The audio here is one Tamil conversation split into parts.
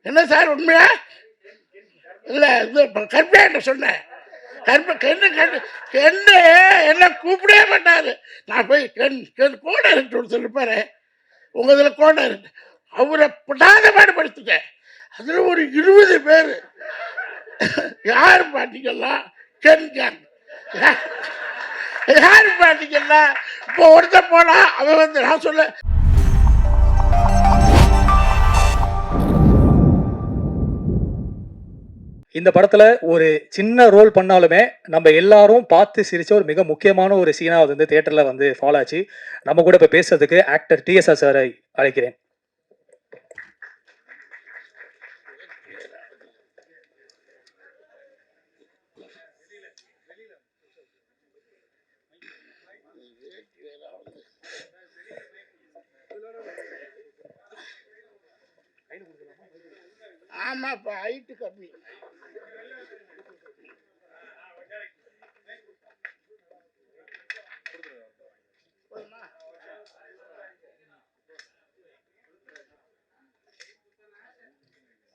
என்ன சார் உண்மையா இல்லை இது கற்பனை சொன்னேன். கெண்டு என்ன கூப்பிடவே மாட்டாரு. நான் போய் கோடை இருக்கு சொல்லிப்பாரு, உங்க இதுல கோடை இருக்கு. அவரை படாத பாடுபடுத்திட்டேன். அதுல ஒரு 20 பேர் யாரு பாத்தீங்கன்னா கென் கேங். யாரு பாத்தீங்கன்னா இப்போ ஒருத்த போனா அவன் வந்து நான் சொல்ல இந்த படத்துல ஒரு சின்ன ரோல் பண்ணாலுமே நம்ம எல்லாரும் பார்த்து சிரிச்ச ஒரு மிக முக்கியமான ஒரு சீனா வந்து தியேட்டர்ல வந்து ஃபாலோ ஆச்சு. நம்ம கூட இப்ப பேசுறதுக்கு ஆக்டர் TSR சாரை அழைக்கிறேன். ஆமாப்பா ஹைட்டு கம்மி.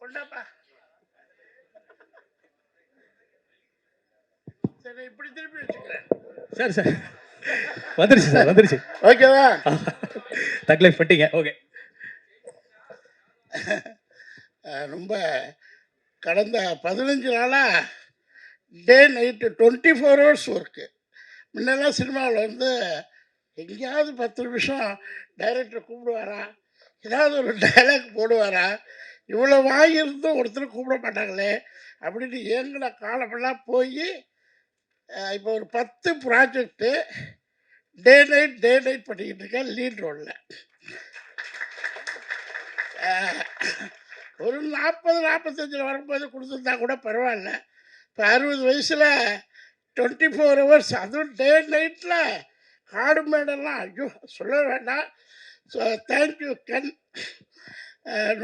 கொண்டாப்பா. சரி இப்படி திருப்பி வச்சுக்கிறேன். சார் சார் வந்துருச்சு சார், வந்துருச்சு. ஓகேவா? தக்லைஃப் பண்ணிட்டீங்க. ஓகே. ரொம்ப கடந்த 15 நாளாக டே நைட்டு 24 ஹவர்ஸ் ஒர்க்கு. முன்னெல்லாம் சினிமாவில் வந்து எங்கேயாவது 10 நிமிஷம் டைரக்டர் கூப்பிடுவாரா, ஏதாவது ஒரு டைலாக் போடுவாரா, இவ்வளோ வாங்கியிருந்தும் ஒருத்தர் கூப்பிட மாட்டாங்களே அப்படின்னு ஏங்கின காலமெல்லாம் போய் இப்போ ஒரு 10 ப்ராஜெக்டு டே நைட் பண்ணிக்கிட்டு இருக்கேன் லீட் ரோலில். ஒரு 40-45 வரும்போது கொடுத்துருந்தா கூட பரவாயில்ல. இப்போ 60 வயசில் 24 ஹவர்ஸ், அதுவும் டே நைட்டில் காடு மேடெல்லாம் ஐயோ சொல்ல வேண்டாம். So thank you Ken.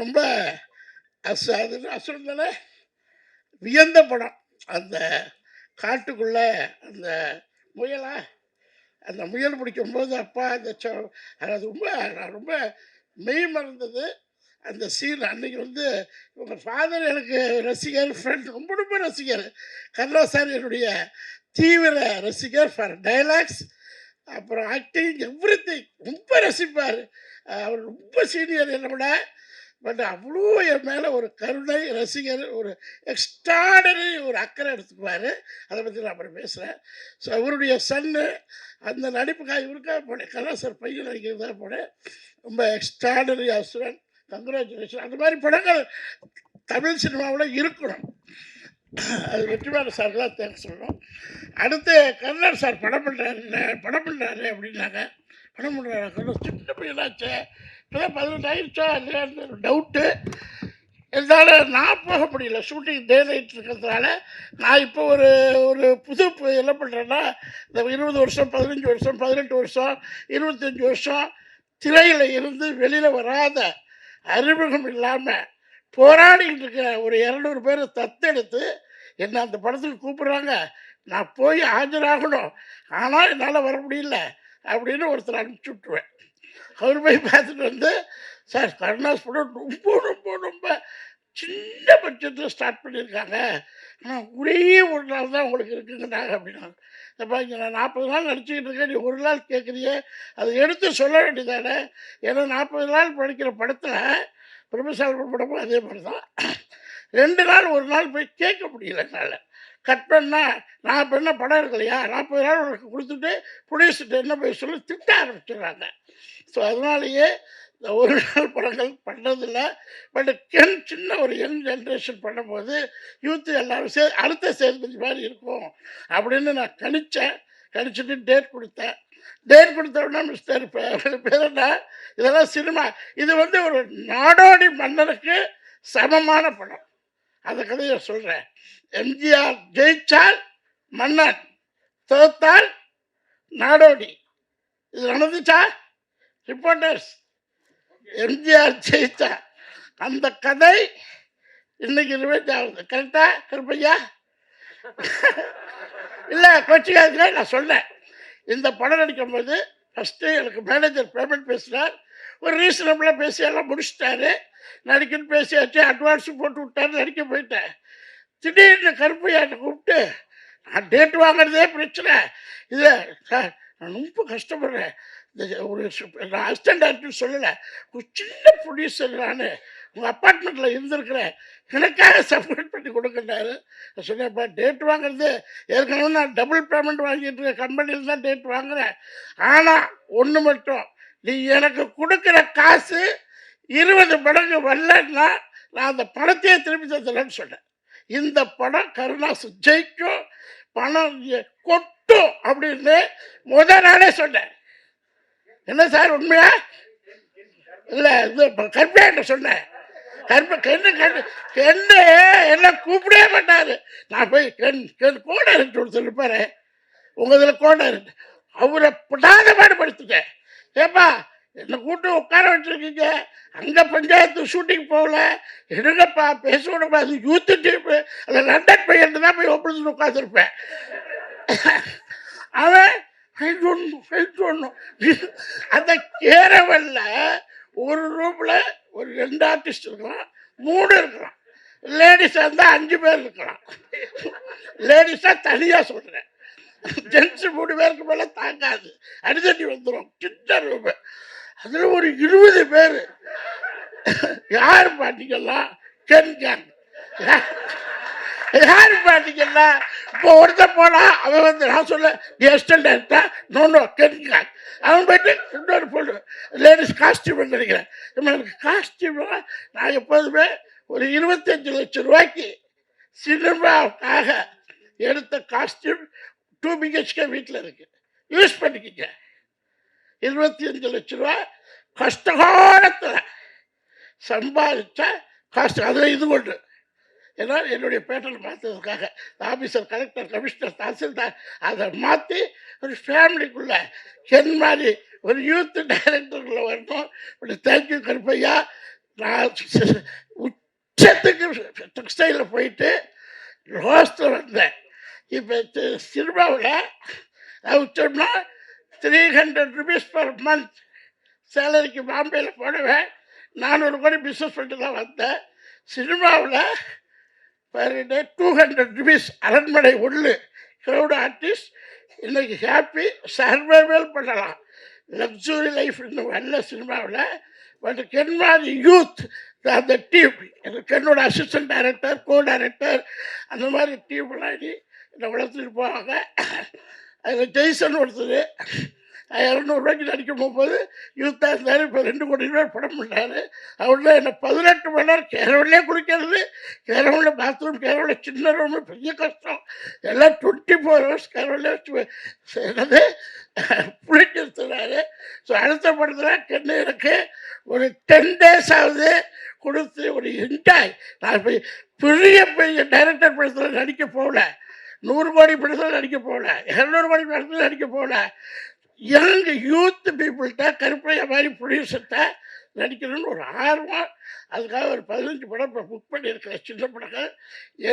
ரொம்ப அது அசுரந்தன வியந்த படம். அந்த காட்டுக்குள்ளே அந்த முயல் பிடிக்கும்போது அப்பா அந்த அது ரொம்ப மெய் மறந்தது அந்த சீன். அன்றைக்கி வந்து உங்கள் ஃபாதர் எனக்கு ரசிகர், ஃப்ரெண்ட், ரொம்ப ரசிகர். கர்ணா சார் என்னுடைய தீவிர ரசிகர் ஃபார் டைலாக்ஸ், அப்புறம் ஆக்டிங், எவ்ரிதிங் ரொம்ப ரசிப்பார். அவர் ரொம்ப சீனியர் என்னை விட. பட் அவ்வளோ என் மேலே ஒரு கருணை, ரசிகர், ஒரு எக்ஸ்ட்ராடனரி ஒரு அக்கறை எடுத்துக்குவார். அதை பற்றி நான் அப்புறம் பேசுகிறேன். ஸோ அவருடைய சன்னு அந்த நடிப்புக்காக இவருக்காக போனேன். கர்ணா சார் பையன் நடிக்கிறதுக்காக போனேன். ரொம்ப எக்ஸ்ட்ராடனரி அசுரன். கங்க்ராச்சுலேஷன். அந்த மாதிரி படங்கள் தமிழ் சினிமாவில் இருக்கணும். அது வெற்றிமாறன் சார் தான் தேங்க்ஸ் சொல்லணும். அடுத்து கர்ணன் சார் படம் பண்ணுறாரு அப்படின்னாங்க. படம் பண்ணுறாரு கர்ணன் சின்ன பையனாச்சே, இப்போதான் 18 ஆயிடுச்சா இல்லையான்னு ஒரு டவுட்டு. என்னால் நான் போக முடியல, ஷூட்டிங் டே நைட் இருக்கிறதுனால. நான் இப்போ ஒரு புது என்ன பண்ணுறேன்னா, இந்த 20 வருஷம் 15 வருஷம் 18 வருஷம் 25 வருஷம் திரையில் இருந்து வெளியில் வராத, அறிமுகம் இல்லாமல் போராடிக்கிட்டு இருக்கிற ஒரு 200 பேர் தத்தெடுத்து என்னை அந்த படத்துக்கு கூப்பிட்றாங்க. நான் போய் ஆஜராகணும், ஆனால் என்னால் வர முடியல அப்படின்னு ஒருத்தர் அனுப்பிச்சி விட்ருவேன். அவர் போய் பார்த்துட்டு வந்து, சார் கருணாஸ் படம் ரொம்ப சின்ன பட்ஜெட்டில் ஸ்டார்ட் பண்ணியிருக்காங்க, ஆனால் ஒரே ஒரு நாள் தான் உங்களுக்கு இருக்குங்கன்னாங்க அப்படின்னாங்க. அப்போ இங்கே நான் 40 நாள் நடிச்சுக்கிட்டு இருக்கேன், நீ ஒரு நாள் கேட்குறியே, அதை எடுத்து சொல்ல வேண்டியதானே. ஏன்னா 40 நாள் படிக்கிற படத்தில் பிரபுசாமி படமும் அதே மாதிரி தான். 2 நாள் ஒரு நாள் போய் கேட்க முடியல என்னால். கட் பண்ணால் நான் இப்போ என்ன படம் இருக்கலையா, 40 நாள் உனக்கு கொடுத்துட்டு ப்ரொடியூசர்கிட்ட என்ன போய் சொல்லி திட்ட ஆரம்பிச்சிடுறாங்க. ஸோ அதனாலேயே இந்த ஒரு நாள் படங்கள் பண்ணுறதில்ல. பட் சின்ன ஒரு யங் ஜென்ரேஷன் பண்ணும்போது யூத்து எல்லோரும் அடுத்த சேதுபதி மாதிரி இருக்கும் அப்படின்னு நான் கணிச்சிட்டு டேட் கொடுத்தோன்னா மிஸ்டர் பேர் என்ன, இதெல்லாம் சினிமா, இது வந்து ஒரு நாடோடி மன்னனுக்கு சமமான படம். அந்த கதையை சொல்கிறேன். எம்ஜிஆர் ஜெயிச்சால் மன்னன், தோத்தால் நாடோடி. இது நடந்துச்சா ரிப்போர்ட்டர்ஸ்? எம்ஜிஆர் ஜெயிச்சா அந்த கதை இன்னைக்கு ரிவைண்ட் ஆகுது. கரெக்டா கருப்பையா? இல்லை கோச்சிக்காதுங்க, நான் சொன்னேன். இந்த படம் நடிக்கும்போது ஃபஸ்ட்டு எனக்கு மேனேஜர் பேமெண்ட் பேசுகிறார். ஒரு ரீசனபிளாக பேசி எல்லாம் முடிச்சிட்டாரு. நடிக்கன்னு பேசியாச்சு, அட்வான்ஸு போட்டு விட்டாரு, நடிக்க போயிட்டேன். திடீர்னு கருப்பையாட்ட கூப்பிட்டு, நான் டேட் வாங்குறதே பிரச்சனை. இல்லை சார், நான் ரொம்ப கஷ்டப்படுறேன். இந்த ஒரு நான் அசிஸ்டன்ட் டேரக்டர் சொல்லலை, ஒரு சின்ன ப்ரொடியூசர் நான் உங்கள் அப்பார்ட்மெண்ட்டில் இருந்திருக்கிறேன், எனக்காக செப்பரேட் பண்ணி கொடுக்குறாரு. நான் சொன்னேன்ப்பா, டேட் வாங்குறது ஏற்கனவே நான் டபுள் பேமெண்ட் வாங்கிட்டு இருக்கேன், கம்பெனியில் தான் டேட் வாங்குறேன். ஆனால் ஒன்று மட்டும், நீ எனக்கு கொடுக்குற காசு 20 மடங்கு வரலன்னா நான் அந்த பணத்தையே திருப்பி தந்துடுறேன்னு சொன்னேன். இந்த படம் கருணாஸ் ஜெயிக்கும், பணம் கொட்டும் அப்படின்னு நாளே சொன்னேன். என்ன சார் உண்மையா? இல்லை, இது கருப்பையாட்ட சொன்னேன். கென்னு என்ன கூப்பிடவே மாட்டார். நான் போய் கோட இருக்கு ஒருத்தர் இருப்பாரு, உங்கள் இதில் கோட இருக்கு, அவரை படாத பாடுபடுத்திட்டேன். ஏப்பா, என்னை கூட்டு உட்கார வச்சுருக்கீங்க, அங்கே பஞ்சாயத்து ஷூட்டிங் போகல, எடுங்கப்பா, பேச விடப்பா, அது யூத்து டீப்பு, அதில் லண்டன் பையன் தான் போய் ஒப்பிட்டு உட்காந்துருப்பேன். அவன் அந்த கேரவல்ல ஒரு ரூமில் ஒரு 2 ஆர்டிஸ்ட் இருக்கலாம், 3 இருக்கலாம். லேடிஸாக இருந்தால் 5 பேர் இருக்கலாம். லேடிஸாக தனியாக சொல்கிறேன். ஜென்ஸு 3 பேருக்கு மேலே தாங்காது, அடித்தடி வந்துடும். சின்ன ரூமு, அதில் ஒரு 20 பேர். யார் பார்த்தீங்கன்னா கென் கேங். யார் பார்த்தீங்கன்னா இப்போ ஒருத்தர் போனால் அவன் வந்து நான் சொல்ல எஸ்டன் டேரக்டர் நோ கென் கேங். அவன் போயிட்டு இன்னொரு பொண்ணு லேடிஸ் காஸ்டியூம் நினைக்கிறேன். எனக்கு காஸ்டியூம்லாம் நான் எப்போதுமே ஒரு 25 லட்சம் ரூபாய்க்கு சினிமாவுக்காக எடுத்த காஸ்டியூம் 2 BHK வீட்டில் இருக்குது, யூஸ் பண்ணிக்கிங்க. 25 லட்ச ரூபா கஷ்டகாலத்தில் சம்பாதிச்ச காஸ்டியூம். அதில் இது கொண்டு ஏன்னா என்னுடைய பேட்டர்ன் மாற்றுறதுக்காக ஆஃபீஸர், கலெக்டர், கமிஷனர், தாசில்தார் அதை மாற்றி ஒரு ஃபேமிலிக்குள்ளே என் மாதிரி ஒரு யூத் டைரக்டருக்குள்ளே வரணும். தேங்க்யூ கருப்பையா. நான் உச்சத்துக்கு டெக்ஸ்டைலில் போயிட்டு ரோஸ்டில் வந்தேன். இப்போ சினிமாவில் உச்சம்னா 300 rupees per month சேலரிக்கு பாம்பேயில் போடுவேன். 400 கோடி பிஸ்னஸ் பண்ணிட்டு தான் வந்தேன். சினிமாவில் per day 200 rupees அரண்மனை உள்ளு க்ரௌட் ஆர்டிஸ்ட். இன்னைக்கு ஹாப்பி சர்வைவல் பண்ணலாம், லக்ஸுரி லைஃப் இன்னும் நல்ல சினிமாவில். பட் கென்மாரி யூத் அந்த டீம், எனக்கு என்னோட அசிஸ்டன்ட் டைரக்டர், கோ டைரக்டர், அந்த மாதிரி டீம்லாம் என்னை வளர்த்துட்டு போவாங்க. அதில் ஜெய்சன் ஒருத்தர் 200 ரூபாய்க்கு நடிக்க போகும்போது யூத்தாக இருந்தார். இப்போ 2 கோடி ரூபாய் படம் பண்ணார். அவர்ல என்னை 18 மணி நேரம் கேரவன்லேயே குளிக்கிறது, கேரவனில் பாத்ரூம், கேரவனில் சின்ன ரூமு, பெரிய கஷ்டம், எல்லாம் 24 hours கேரவனில் வச்சு என்னது பிடிக்கிறாரு. ஸோ அடுத்த படத்தில் கென்னு எனக்கு ஒரு 10 days ஆகுது கொடுத்து ஒரு என்ஜாய். நான் போய் பெரிய பெரிய டைரக்டர் படத்தில் நடிக்க போகல, 100 கோடி படத்தில் நடிக்க போகல, 200 கோடி படத்தில் நடிக்க போகல. யங் யூத் பீப்புள்கிட்ட கருப்பையா மாதிரி ப்ரொடியூசர்கிட்ட நடிக்கணும்னு ஒரு ஆர்வம். அதுக்காக ஒரு 15 படம் இப்போ புக் பண்ணியிருக்கிறேன், சின்ன படங்கள்.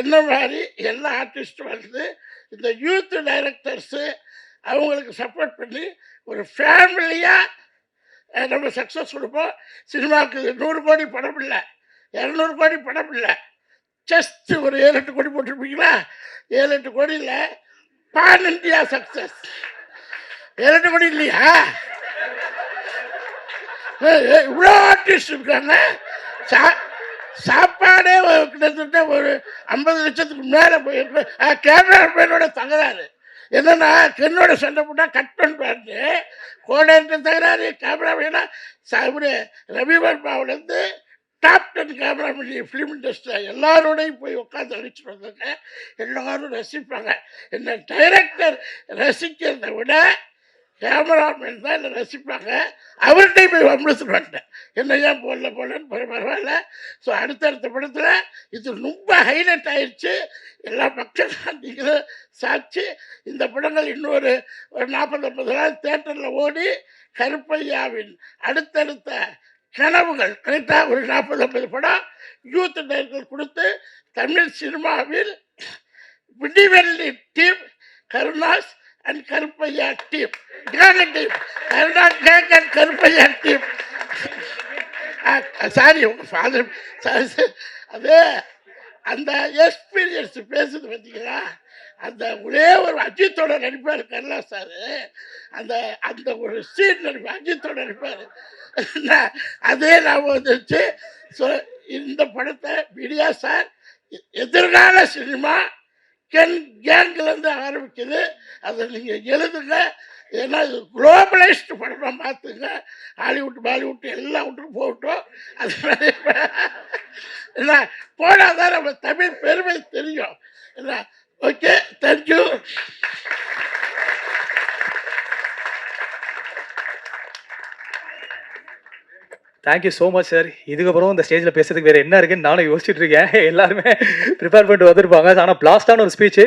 என்ன மாதிரி எல்லா ஆர்டிஸ்ட்டும் வந்து இந்த யூத் டைரக்டர்ஸு அவங்களுக்கு சப்போர்ட் பண்ணி ஒரு ஃபேமிலியாக நம்ம சக்ஸஸ் கொடுப்போம். சினிமாவுக்கு 100 கோடி படம் இல்லை, 200 கோடி படம் இல்லை, ஜஸ்ட் ஒரு 7-8 கோடி போட்டிருப்பீங்களா? 7-8 கோடியில் பான் இண்டியா சக்ஸஸ். 7-8 கோடி இல்லையா? இவ்வளோ ஆர்டிஸ்ட் இருக்காங்க. சாப்பாடே கிட்டத்தட்ட ஒரு 50 லட்சத்துக்கு மேலே போயிருக்கு. கேமரா மேனோட தகராறு என்னன்னா, கென்னோட சண்டை போட்டால் கட் பண்ணுவாரு, கோடேட்ட தகராறு. கேமரா மேனா இவரு ரவிவர்மாவிலேருந்து டாப் 10 கேமராமேன் ஃபிலிம் இண்டஸ்ட்ரியில் எல்லாரோடையும் போய் உட்காந்து அடிச்சுட்டு வந்தாங்க. எல்லோரும் ரசிப்பாங்க. என்ன டைரக்டர் ரசிக்கிறத விட கேமராமேன் தான் என்னை ரசிப்பாங்க. அவர்கிட்டையும் போய் வம்பளுத்துட்டு வந்துட்டேன், என்ன ஏன் போடலன்னு. பரவாயில்ல. ஸோ அடுத்தடுத்த படத்தில் இது ரொம்ப ஹைலைட் ஆயிடுச்சு. எல்லா மக்களும் நீங்களும் சாட்சி. இந்த படங்கள் இன்னொரு 40-50 நாள் தேட்டரில் ஓடி கருப்பையாவின் அடுத்தடுத்த கனவுகள் கரெக்டாக ஒரு 40-50 படம் யூத் டைரக்டர் கொடுத்து தமிழ் சினிமாவில் Vidivelli team Karunas and Karuppaiah team, team Karunas cake and Karuppaiah team sorry உங்கள் ஃபாதர் சாரி அது அந்த எக்ஸ்பீரியன்ஸ் பேசுது பார்த்தீங்களா, அந்த ஒரே ஒரு அஜித்தோட நடிப்பார் கர்லா சார், அந்த அந்த ஒரு சீன் நடிப்பார் அஜித்தோட நடிப்பார், அதே ஞாபகம் வந்துருச்சு. ஸோ இந்த படத்தை மீடியா சார் எதிர்கால சினிமா கேங்லேருந்து ஆரம்பிக்குது, அதை நீங்கள் எழுதுங்க. ஏன்னா இது குளோபலைஸ்டு படமாக பார்த்துங்க. ஹாலிவுட் பாலிவுட் எல்லா விட்டுக்கும் போகட்டும். அது என்ன போனால் தான் நம்ம தமிழ் பெருமை தெரியும். என்ன okay, thank you. Thank you so much sir. இதுக்கப்புறம் இந்த ஸ்டேஜில் பேசுறதுக்கு வேறு என்ன இருக்குன்னு நானும் யோசிச்சுட்டு இருக்கேன். எல்லாருமே ப்ரிப்பேர் பண்ணிட்டு வந்திருப்பாங்க. ஆனால் பிளாஸ்டான ஒரு ஸ்பீச்சு.